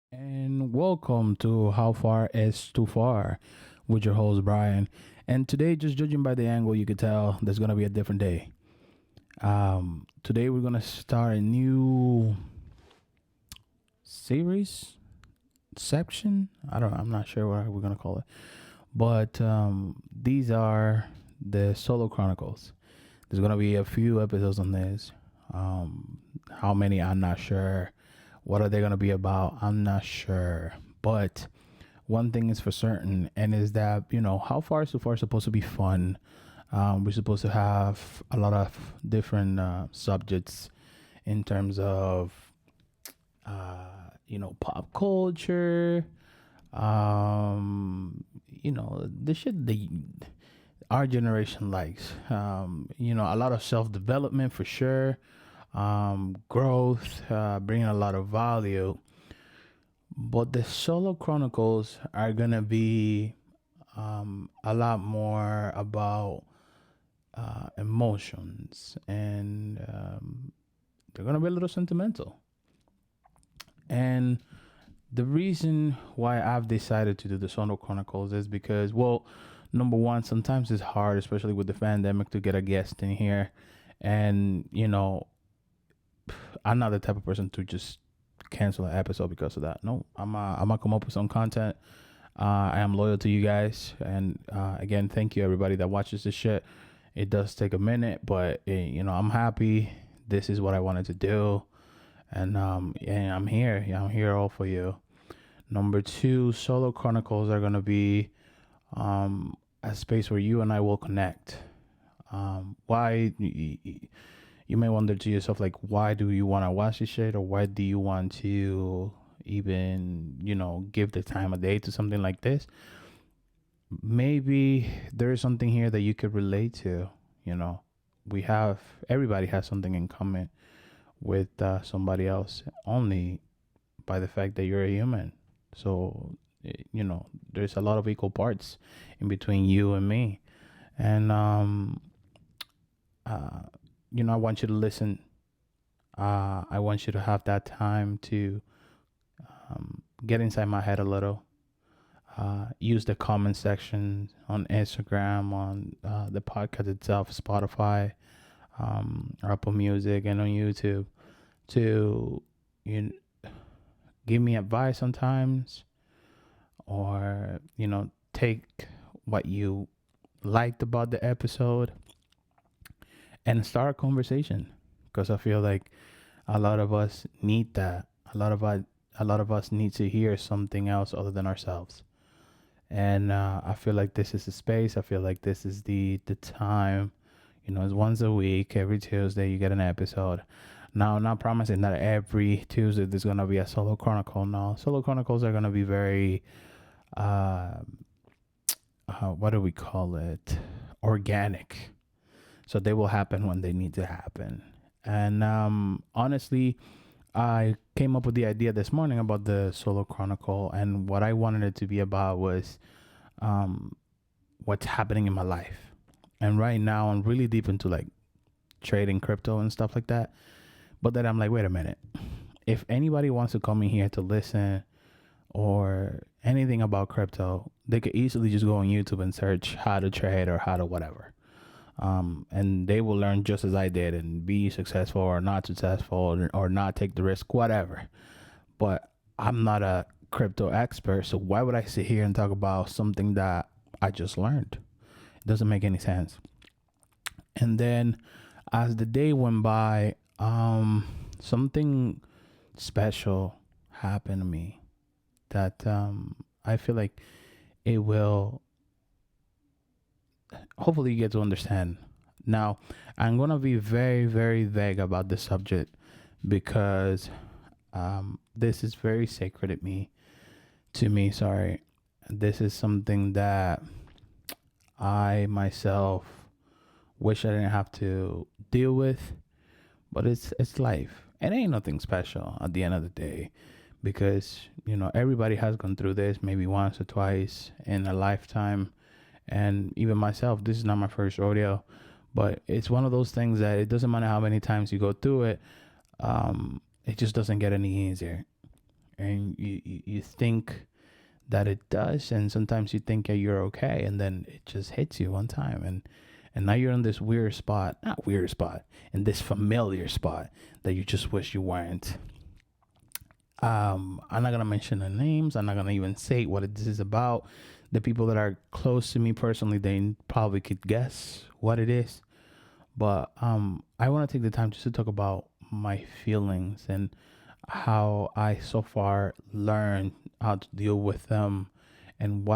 And welcome to How Far Is Too Far with your host Brian. And today, just judging by the angle, you could tell there's gonna be a different day. Today we're gonna start a new series section. I'm not sure what we're gonna call it, but these are the solo chronicles. There's gonna be a few episodes on this. How many? I'm not sure. What are they gonna be about? I'm not sure, but one thing is for certain, and is that how far is so far supposed to be fun. We're supposed to have a lot of different subjects in terms of pop culture. The shit the our generation likes. A lot of self development for sure. Growth, bringing a lot of value. But the solo chronicles are gonna be a lot more about emotions, and they're gonna be a little sentimental. And the reason why I've decided to do the solo chronicles is because, well, number one, sometimes it's hard, especially with the pandemic, to get a guest in here, and I'm not the type of person to just cancel an episode because of that. No, I'm gonna come up with some content. I am loyal to you guys, and again, thank you everybody that watches this shit. It does take a minute, but I'm happy. This is what I wanted to do, and I'm here. Yeah, I'm here all for you. Number two, solo chronicles are gonna be a space where you and I will connect. Why you may wonder to yourself, like, why do you want to watch this shit, or why do you want to even give the time of day to something like this? Maybe there is something here that you could relate to. you know we have Everybody has something in common with somebody else, only by the fact that you're a human. So there's a lot of equal parts in between you and me. And uh I want you to listen. I want you to have that time to get inside my head a little. Use the comment section on Instagram, on the podcast itself, Spotify, Apple Music, and on YouTube to you give me advice sometimes, or take what you liked about the episode and start a conversation, because I feel like a lot of us need that. A lot of us need to hear something else other than ourselves. And I feel like this is the space. I feel like this is the time. It's once a week. Every Tuesday you get an episode. Now, I'm not promising that every Tuesday there's gonna be a solo chronicle. No, solo chronicles are gonna be very, uh, what do we call it? Organic. So they will happen when they need to happen. And honestly, I came up with the idea this morning about the solo chronicle, and what I wanted it to be about was um, what's happening in my life. And right now, I'm really deep into like trading crypto and stuff like that. But then I'm like, wait a minute. If anybody wants to come in here to listen or anything about crypto, they could easily just go on YouTube and search how to trade or how to whatever. And they will learn just as I did and be successful or not successful, or not take the risk, whatever. But I'm not a crypto expert, so why would I sit here and talk about something that I just learned? It doesn't make any sense. And then as the day went by, something special happened to me that I feel like it will hopefully you get to understand. Now, I'm gonna be very, very vague about this subject because this is very sacred to me. Sorry, this is something that I myself wish I didn't have to deal with, but it's life. It ain't nothing special at the end of the day, because everybody has gone through this maybe once or twice in a lifetime. And even myself, this is not my first rodeo, but it's one of those things that it doesn't matter how many times you go through it, it just doesn't get any easier. and you think that it does, and sometimes you think that you're okay, and then it just hits you one time, and now you're in this weird spot, not weird spot, in this familiar spot that you just wish you weren't. I'm not gonna mention the names. I'm not gonna even say what this is about. The people that are close to me personally, they probably could guess what it is. But I want to take the time just to talk about my feelings and how I so far learned how to deal with them, and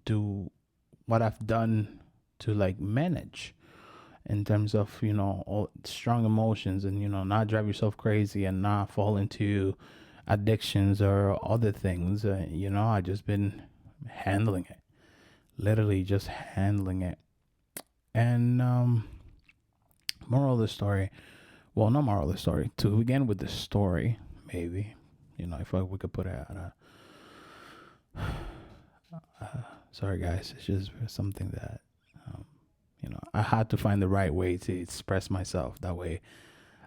do what I've done to like manage in terms of all strong emotions, and not drive yourself crazy and not fall into addictions or other things. I just been handling it, literally just handling it. And moral of the story, well, not moral of the story, to begin with the story, maybe, if we could put it at sorry guys, it's just something that I had to find the right way to express myself. That way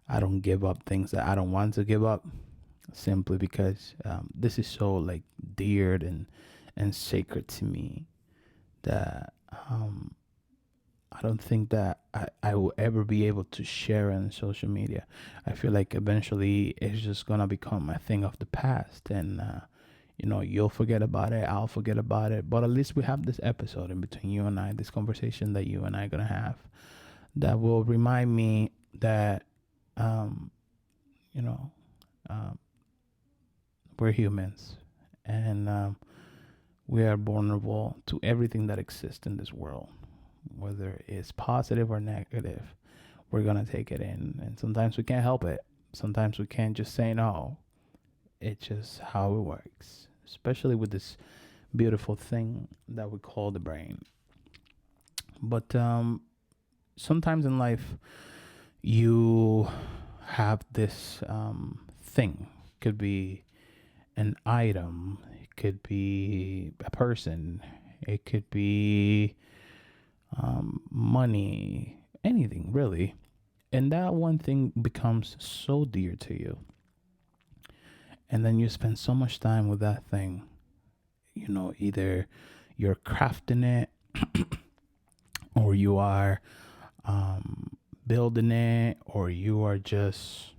I don't give up things that I don't want to give up, simply because this is so like dear and sacred to me that I don't think that I will ever be able to share on social media. I feel like eventually it's just gonna become a thing of the past, and you'll forget about it, I'll forget about it. But at least we have this episode in between you and I, this conversation that you and I are gonna have, that will remind me that, um, you know, um, we're humans, and we are vulnerable to everything that exists in this world, whether it's positive or negative. We're gonna take it in, and sometimes we can't help it. Sometimes we can't just say no. It's just how it works, especially with this beautiful thing that we call the brain. But sometimes in life, you have this thing. Could be an item. It could be a person. It could be money. Anything really. And that one thing becomes so dear to you. And then you spend so much time with that thing. Either you're crafting it, or you are building it, or you are just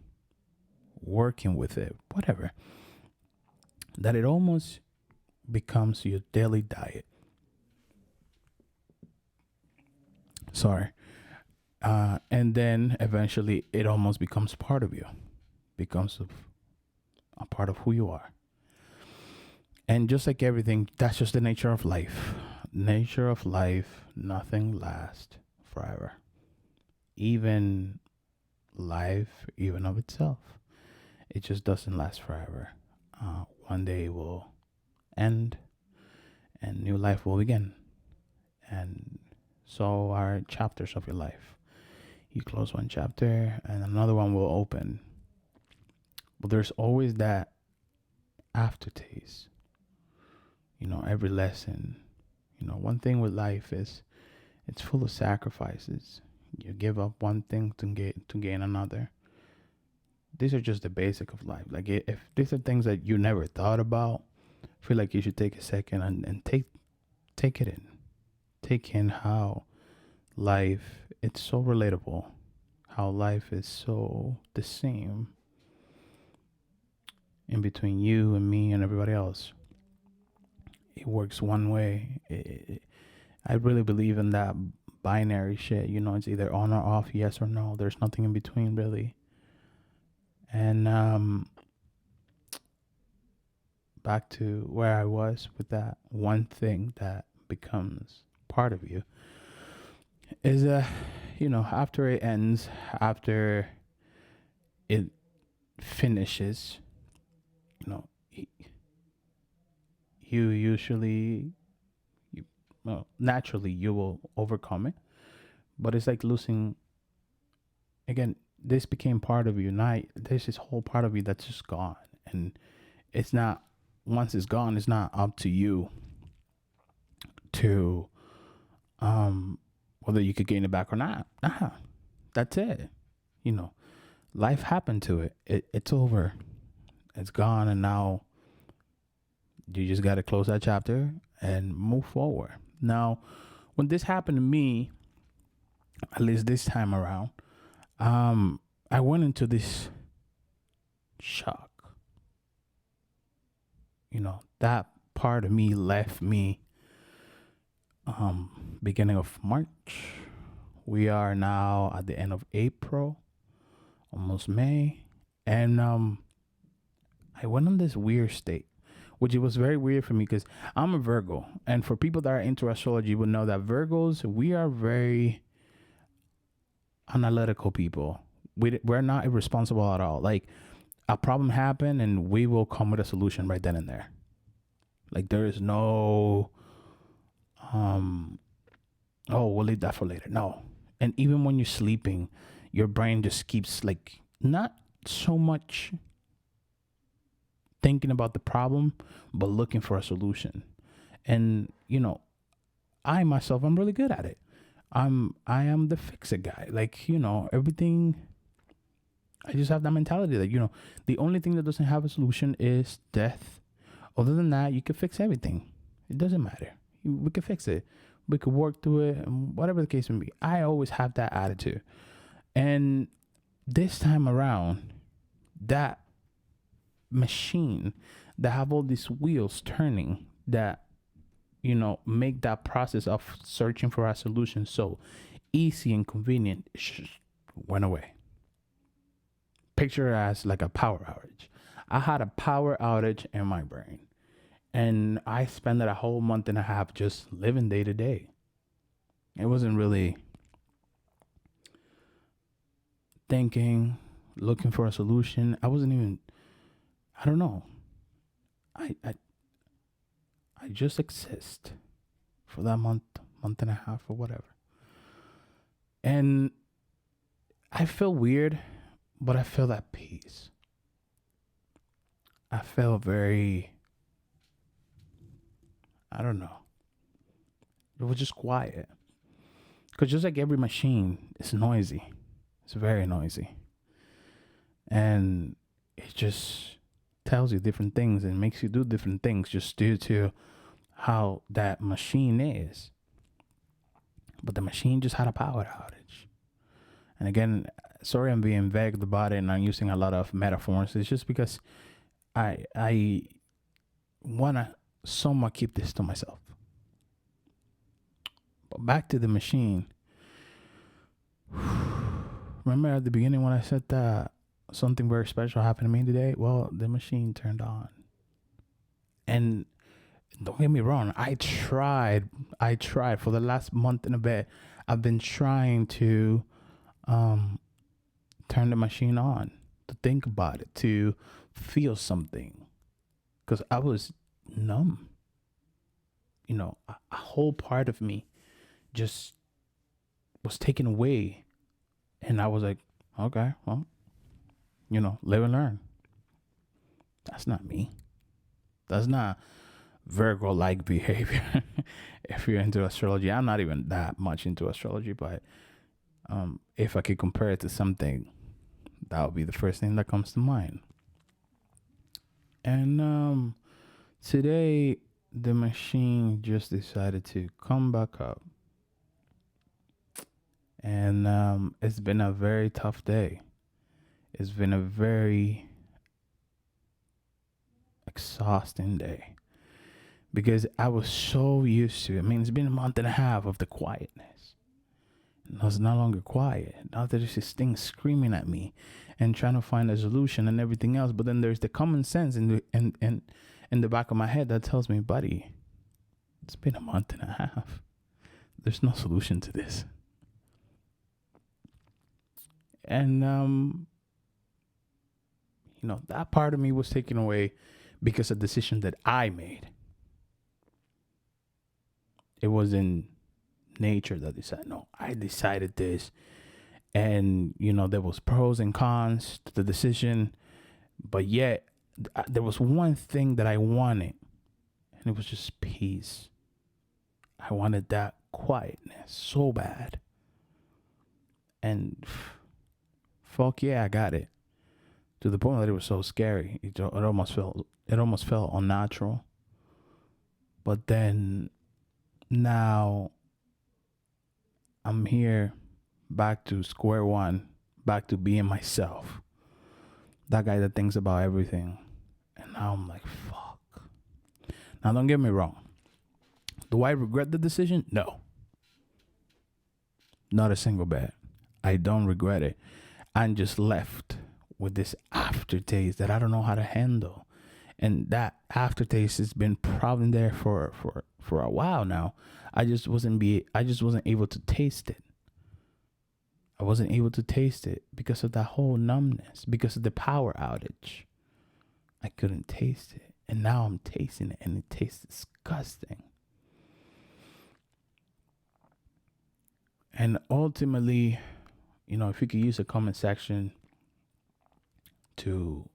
working with it, whatever, that it almost becomes your daily diet. Sorry. And then eventually it almost becomes part of you, becomes a part of who you are. And just like everything, that's just the nature of life. Nature of life, nothing lasts forever. Even life, even of itself, it just doesn't last forever. One day it will end, and new life will begin. And so are chapters of your life. You close one chapter and another one will open. But there's always that aftertaste. Every lesson. One thing with life is it's full of sacrifices. You give up one thing to gain another. These are just the basic of life. Like if these are things that you never thought about, I feel like you should take a second and take it in. Take in how life, it's so relatable. How life is so the same in between you and me and everybody else. It works one way. I really believe in that binary shit. It's either on or off, yes or no. There's nothing in between, really. And back to where I was with that one thing that becomes part of you is after it ends, after it finishes, you know you usually, well, naturally you will overcome it. But it's like losing, again, this became part of you. Now there's this whole part of you that's just gone, and it's not, once it's gone, it's not up to you to whether you could gain it back or not. That's it. you know Life happened to it. It's over. It's gone, and now you just got to close that chapter and move forward. Now, when this happened to me, at least this time around, I went into this shock. That part of me left me beginning of March. We are now at the end of April, almost May, and I went on this weird state, which it was very weird for me because I'm a Virgo, and for people that are into astrology would know that Virgos, we are very analytical people. We're not irresponsible at all. Like, a problem happened and we will come with a solution right then and there. Like, there is no oh, we'll leave that for later. No. And even when you're sleeping, your brain just keeps, like, not so much thinking about the problem, but looking for a solution. And, I myself, I'm really good at it. I am the fix it guy. Like, everything, I just have that mentality that, the only thing that doesn't have a solution is death. Other than that, you can fix everything. It doesn't matter. We can fix it. We could work through it, and whatever the case may be. I always have that attitude. And this time around, that machine that have all these wheels turning that, make that process of searching for a solution so easy and convenient went away. Picture it as like a power outage. I had a power outage in my brain. And I spent a whole month and a half just living day to day. It wasn't really thinking, looking for a solution. I wasn't even, I don't know. I just exist for that month and a half or whatever. And I feel weird, but I feel at peace. I feel very, I don't know. It was just quiet. Because just like every machine, it's noisy. It's very noisy. And it just tells you different things and makes you do different things just due to how that machine is. But the machine just had a power outage. And again, sorry I'm being vague about it and I'm using a lot of metaphors. It's just because I want to somewhat keep this to myself. But back to the machine. Remember at the beginning when I said that something very special happened to me today? Well, the machine turned on. And don't get me wrong, I tried for the last month and a bit. I've been trying to turn the machine on, to think about it, to feel something. Because I was numb. A whole part of me just was taken away. And I was like, okay, well, live and learn. That's not me. That's not Virgo-like behavior. If you're into astrology, I'm not even that much into astrology, but if I could compare it to something, that would be the first thing that comes to mind. And today, the machine just decided to come back up. And it's been a very tough day. It's been a very exhausting day. Because I was so used to it. I mean, it's been a month and a half of the quietness. And I was no longer quiet. Now there's this thing screaming at me and trying to find a solution and everything else. But then there's the common sense in the back of my head that tells me, buddy, it's been a month and a half. There's no solution to this. And, that part of me was taken away because of a decision that I made. It was in nature that decided, no, I decided this. And, there was pros and cons to the decision. But yet, there was one thing that I wanted. And it was just peace. I wanted that quietness so bad. And fuck yeah, I got it. to the point that it was so scary. It almost felt unnatural. But then now I'm here, back to square one, back to being myself, that guy that thinks about everything. And now I'm like, fuck. Now don't get me wrong. Do I regret the decision? No, not a single bit. I don't regret it. I'm just left with this aftertaste that I don't know how to handle. And that aftertaste has been probably there for a while now. I just wasn't able to taste it. I wasn't able to taste it because of that whole numbness, because of the power outage. I couldn't taste it. And now I'm tasting it and it tastes disgusting. And ultimately, if you could use a comment section to,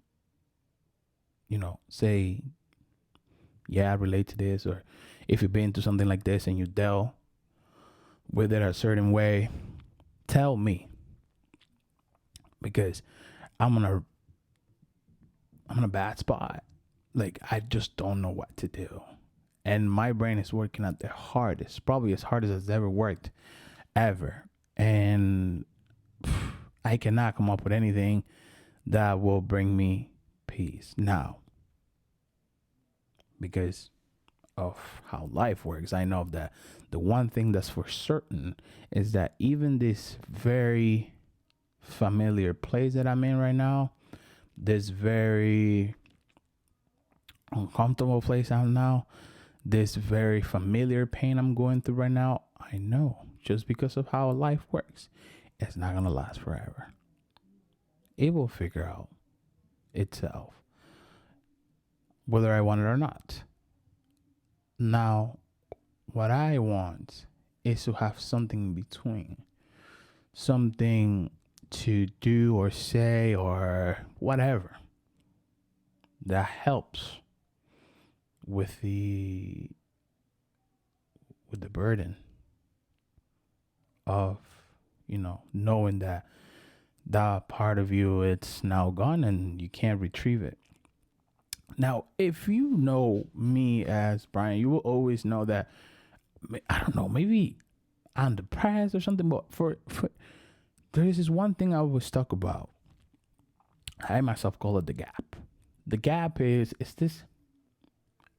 say, yeah, I relate to this, or if you've been through something like this and you dealt with it a certain way, tell me, because I'm in a bad spot. Like, I just don't know what to do. And my brain is working at the hardest, probably as hard as it's ever worked, ever. And I cannot come up with anything that will bring me peace now, because of how life works. I know that the one thing that's for certain is that even this very familiar place that I'm in right now, this very uncomfortable place I'm now, this very familiar pain I'm going through right now, I know just because of how life works, it's not going to last forever. It will figure out itself, whether I want it or not. Now, what I want is to have something in between, something to do or say or whatever that helps with the burden of knowing that that part of you, it's now gone and you can't retrieve it. Now, if you know me as Brian, you will always know that, I don't know, maybe I'm depressed or something, but for there is this one thing I always talk about. I myself call it the gap. The gap is this.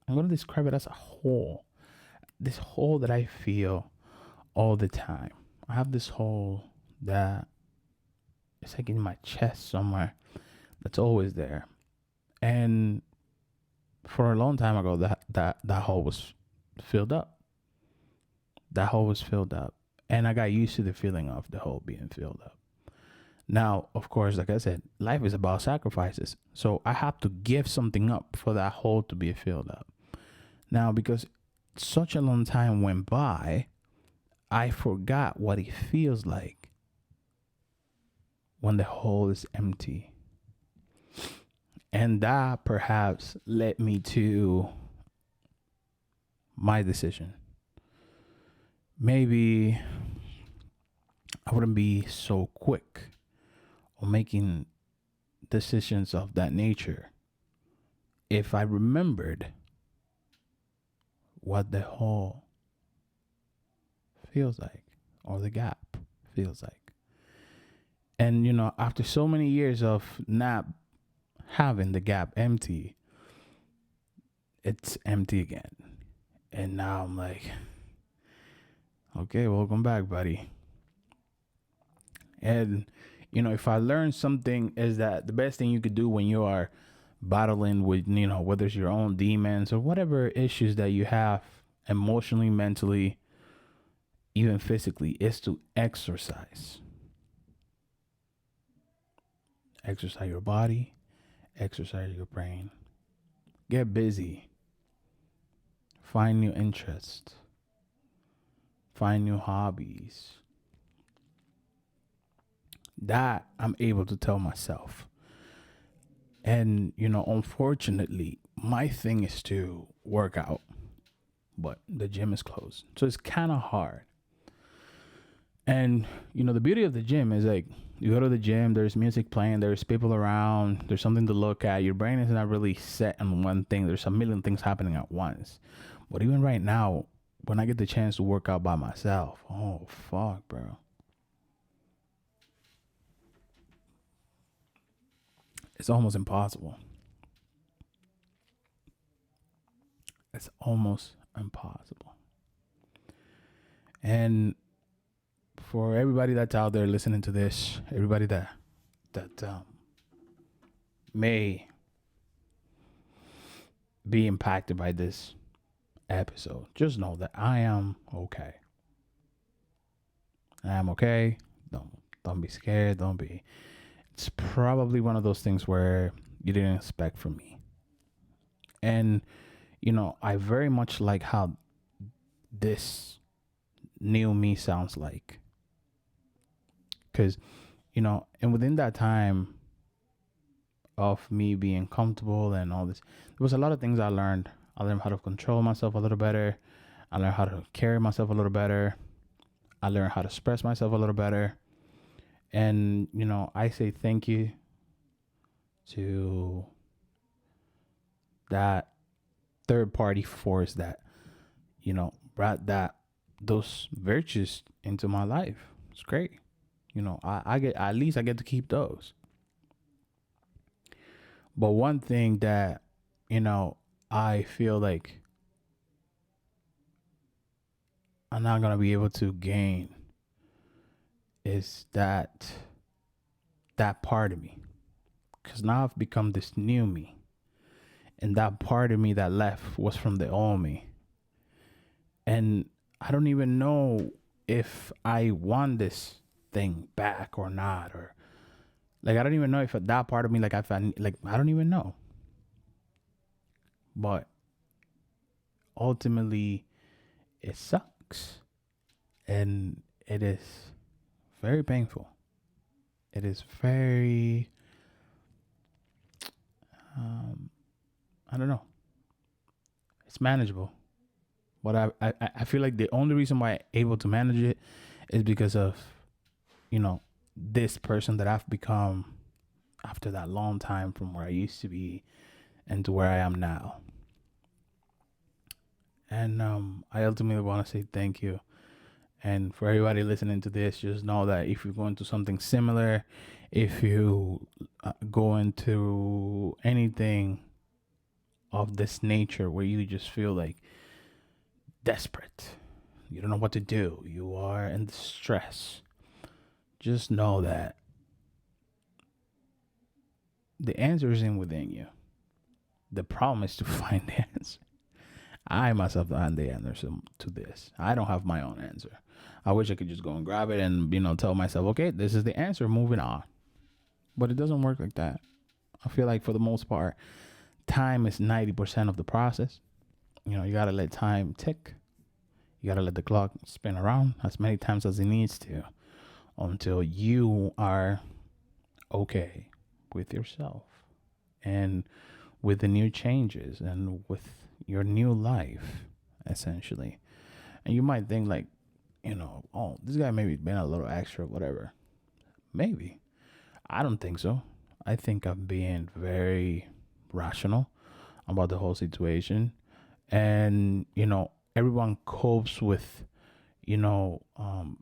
I'm gonna describe it as a hole. This hole that I feel all the time. I have this hole that it's like in my chest somewhere. That's always there. And for a long time ago, that hole was filled up. That hole was filled up, and I got used to the feeling of the hole being filled up. Now, of course, like I said, life is about sacrifices. So I have to give something up for that hole to be filled up. Now, because such a long time went by, I forgot what it feels like when the hole is empty. And that perhaps led me to my decision. Maybe I wouldn't be so quick on making decisions of that nature if I remembered what the hole feels like, or the gap feels like. And after so many years of not having the gap empty, it's empty again. And now I'm like, okay, welcome back, buddy. And if I learned something, is that the best thing you could do when you are battling with, whether it's your own demons or whatever issues that you have emotionally, mentally, even physically, is to exercise. Exercise your body, exercise your brain. Get busy. Find new interests. Find new hobbies. That I'm able to tell myself. And, unfortunately, my thing is to work out, but the gym is closed. So it's kind of hard. And the beauty of the gym is like you go to the gym, there's music playing, there's people around, there's something to look at. Your brain is not really set on one thing. There's a million things happening at once. But even right now, when I get the chance to work out by myself, oh fuck, bro. It's almost impossible. It's almost impossible. And for everybody that's out there listening to this, everybody that may be impacted by this episode, just know that I am okay. I am okay. Don't be scared. Don't be. It's probably one of those things where you didn't expect from me. And I very much like how this new me sounds like, because and within that time of me being comfortable and all this, there was a lot of things I learned. I learned how to control myself a little better. I learned how to carry myself a little better. I learned how to express myself a little better. And I say thank you to that third party force that brought those virtues into my life. It's great. I get, at least I get to keep those. But one thing that I feel like I'm not gonna be able to gain is that part of me, because now I've become this new me, and that part of me that left was from the old me. And I don't even know if I want this thing back or not, or like I don't even know if that part of me, like I don't even know. But ultimately, it sucks, and it is very painful. It is very, I don't know. It's manageable, but I feel like the only reason why I'm able to manage it is because of this person that I've become after that long time from where I used to be and to where I am now. And I ultimately want to say thank you. And for everybody listening to this, just know that if you're going through something similar, if you go into anything of this nature where you just feel like desperate, you don't know what to do, you are in distress, just know that the answer is in within you. The problem is to find the answer. I myself don't have the answer to this. I don't have my own answer. I wish I could just go and grab it and tell myself, okay, this is the answer, moving on. But it doesn't work like that. I feel like for the most part, time is 90% of the process. You gotta let time tick. You gotta let the clock spin around as many times as it needs to until you are okay with yourself and with the new changes and with your new life, essentially. And you might think like, oh, this guy maybe been a little extra, whatever. Maybe. I don't think so. I think I'm being very rational about the whole situation. And, everyone copes with, you know, um,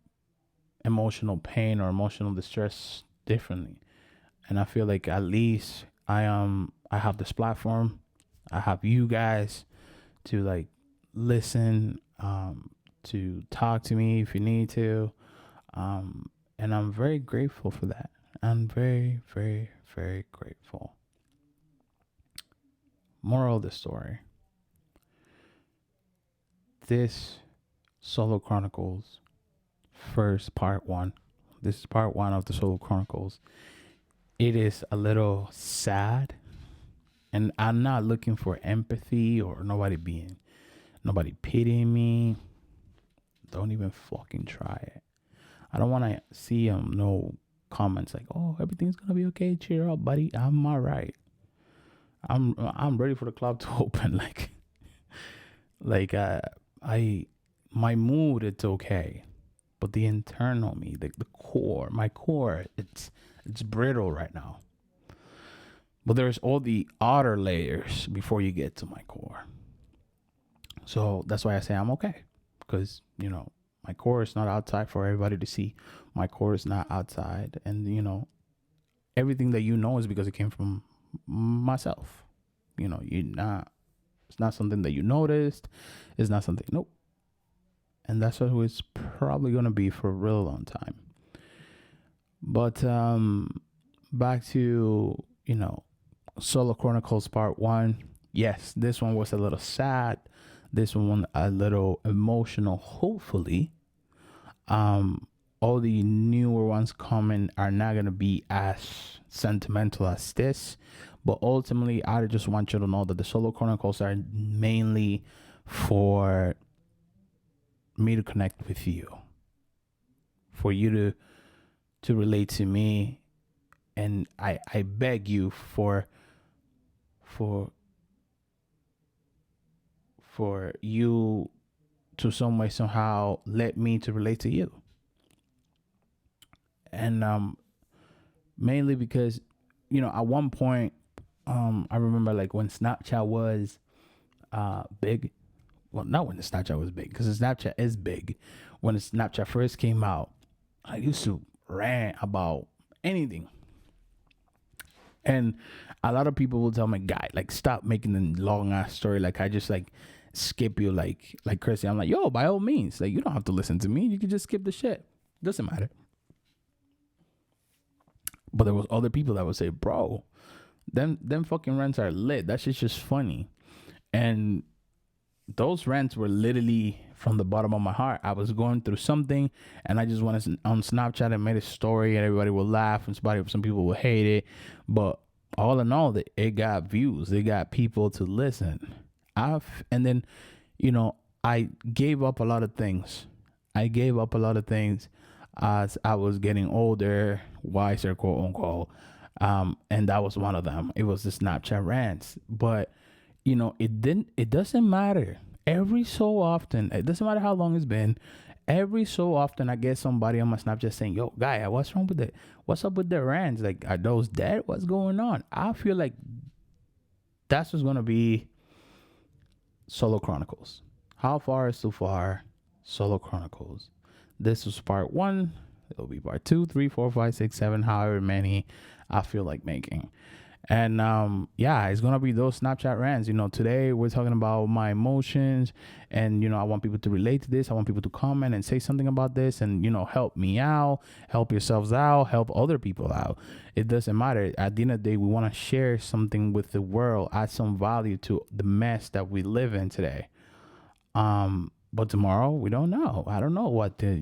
emotional pain or emotional distress differently. And I feel like at least I have this platform. I have you guys to like listen, to talk to me if you need to. And I'm very grateful for that. I'm very, very, very grateful. Moral of the story. This Solo Chronicles first part one. This is part one of the Solo Chronicles. It is a little sad, and I'm not looking for empathy or nobody pitying me. Don't even fucking try it. I don't want to see no comments like, "Oh, everything's gonna be okay. Cheer up, buddy. I'm all right. I'm ready for the club to open." Like I my mood it's okay, but the internal me, the core, my core, it's brittle right now. But there's all the outer layers before you get to my core. So that's why I say I'm okay, because my core is not outside for everybody to see. My core is not outside, and everything that is because it came from myself. You're not. It's not something that you noticed. It's not something. Nope. And that's what it's probably gonna be for a real long time. But back to Solo Chronicles Part 1. Yes, this one was a little sad. This one a little emotional. Hopefully, all the newer ones coming are not gonna be as sentimental as this. But ultimately, I just want you to know that the Solo Chronicles are mainly for me to connect with you, for you to relate to me, and I beg you for you to some way somehow let me to relate to you. And mainly because at one point I remember like when Snapchat was big. Well, not when the Snapchat was big, because the Snapchat is big. When the Snapchat first came out, I used to rant about anything. And a lot of people will tell me, guy, like, stop making the long ass story. Like, I just like skip you like Chrissy. I'm like, yo, by all means, like, you don't have to listen to me. You can just skip the shit. Doesn't matter. But there was other people that would say, bro, them fucking rants are lit. That shit's just funny. And those rants were literally from the bottom of my heart. I was going through something, and I just went on Snapchat and made a story, and everybody would laugh, and some people would hate it. But all in all, it got views. It got people to listen. And then, I gave up a lot of things. As I was getting older, wiser, quote unquote. And that was one of them. It was the Snapchat rants. But it doesn't matter. Every so often, it doesn't matter how long it's been. Every so often, I get somebody on my Snapchat saying, "Yo, guy, what's wrong with it? What's up with the rants? Like, are those dead? What's going on?" I feel like that's what's gonna be Solo Chronicles. How far is too far? Solo Chronicles. This was part 1. It'll be part 2, 3, 4, 5, 6, 7, however many I feel like making. And it's gonna be those Snapchat rants. Today we're talking about my emotions, and I want people to relate to this. I want people to comment and say something about this, and help me out, help yourselves out, help other people out. It doesn't matter. At the end of the day, we want to share something with the world, add some value to the mess that we live in today. But tomorrow we don't know. I don't know what the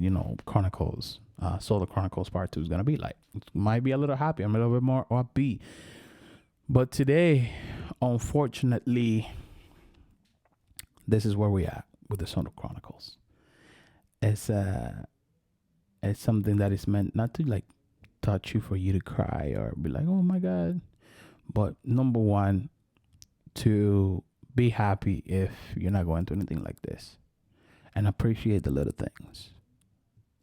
Chronicles, Solar Chronicles Part 2 is gonna be like. It might be a little happy, a little bit more upbeat. But today, unfortunately, this is where we at with the Solar Chronicles. It's something that is meant not to like touch you for you to cry or be like, oh my God. But number one, to be happy if you're not going through anything like this. And appreciate the little things.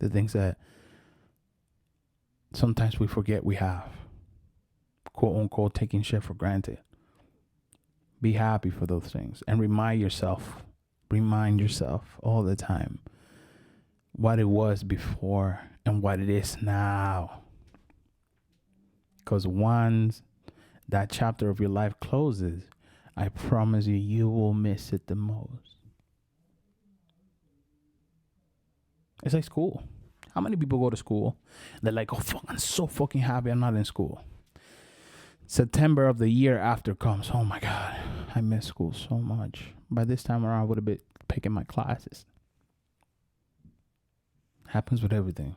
The things that sometimes we forget we have. Quote unquote, taking shit for granted. Be happy for those things and remind yourself all the time what it was before and what it is now. Because once that chapter of your life closes, I promise you will miss it the most. It's like school. How many people go to school? They're like, oh, fuck, I'm so fucking happy I'm not in school. September of the year after comes. Oh my God, I miss school so much. By this time around, I would have been picking my classes. Happens with everything.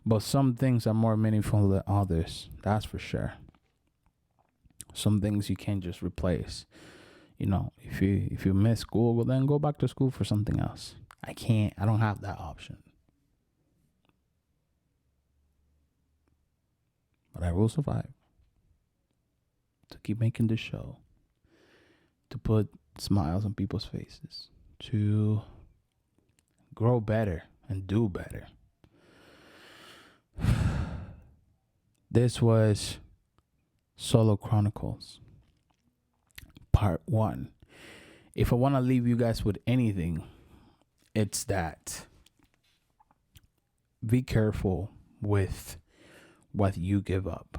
But some things are more meaningful than others. That's for sure. Some things you can't just replace. If you miss school, well, then go back to school for something else. I don't have that option. But I will survive. To keep making this show. To put smiles on people's faces. to grow better and do better. This was Solo Chronicles, Part 1. If I want to leave you guys with anything, it's that be careful with what you give up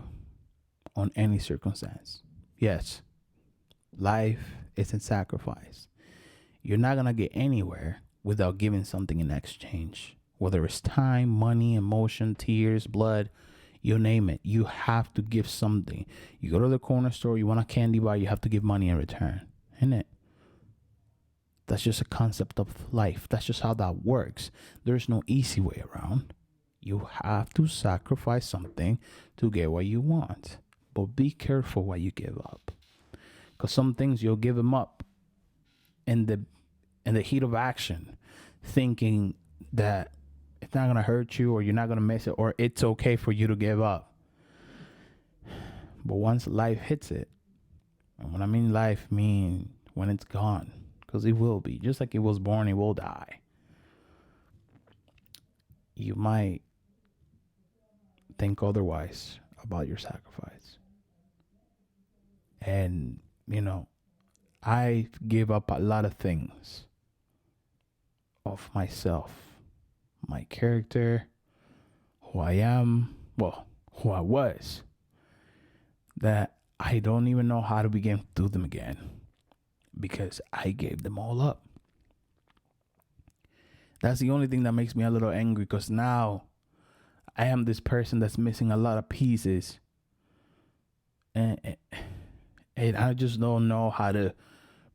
on any circumstance. Yes, life isn't sacrifice. You're not going to get anywhere without giving something in exchange, whether it's time, money, emotion, tears, blood, you name it. You have to give something. You go to the corner store, you want a candy bar, you have to give money in return. Isn't it? That's just a concept of life. That's just how that works. There's no easy way around. You have to sacrifice something to get what you want. But be careful what you give up. Because some things you'll give them up in the heat of action, thinking that it's not going to hurt you or you're not going to miss it or it's okay for you to give up. But once life hits it, and when I mean life, I mean when it's gone. Because it will be. Just like it was born, it will die. You might think otherwise about your sacrifice. And, I give up a lot of things of myself, my character, who I am, who I was, that I don't even know how to begin to do them again. Because I gave them all up. That's the only thing that makes me a little angry, because now I am this person that's missing a lot of pieces. And I just don't know how to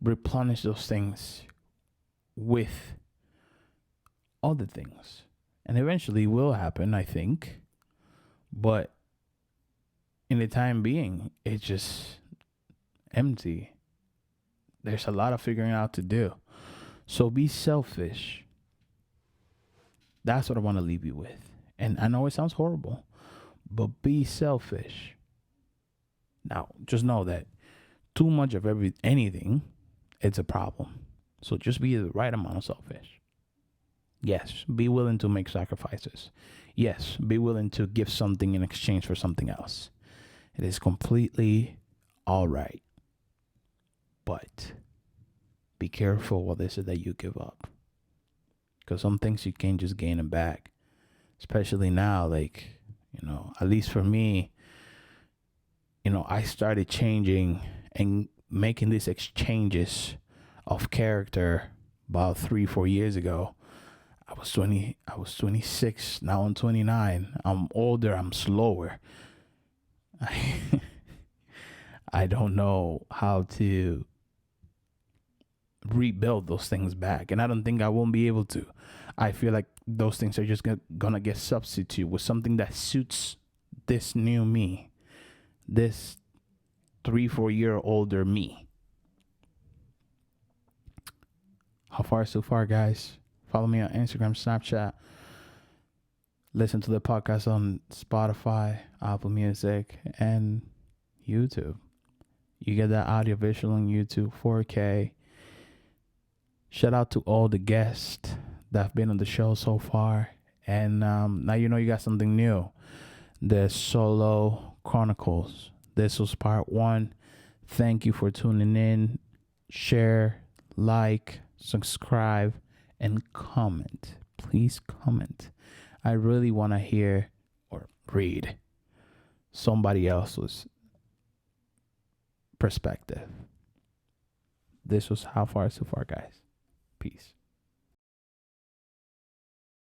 replenish those things with other things. And eventually it will happen, I think. But in the time being, it's just empty. There's a lot of figuring out to do. So be selfish. That's what I want to leave you with. And I know it sounds horrible, but be selfish. Now, just know that too much of anything, it's a problem. So just be the right amount of selfish. Yes, be willing to make sacrifices. Yes, be willing to give something in exchange for something else. It is completely all right. But be careful what it is that you give up. Because some things you can't just gain them back. Especially now, at least for me, I started changing and making these exchanges of character about 3-4 years ago. I was 26, now I'm 29. I'm older, I'm slower. I don't know how to rebuild those things back, and I don't think I won't be able to. I feel like those things are just gonna get substituted with something that suits this new me, this 3-4 year older me. How far so far, guys? Follow me on Instagram, Snapchat. Listen to the podcast on Spotify, Apple Music, and YouTube. You get that audio visual on YouTube, 4K. Shout out to all the guests that have been on the show so far. And now you know you got something new. The Solo Chronicles. This was part 1. Thank you for tuning in. Share, like, subscribe, and comment. Please comment. I really want to hear or read somebody else's perspective. This was How Far So Far, guys. Peace.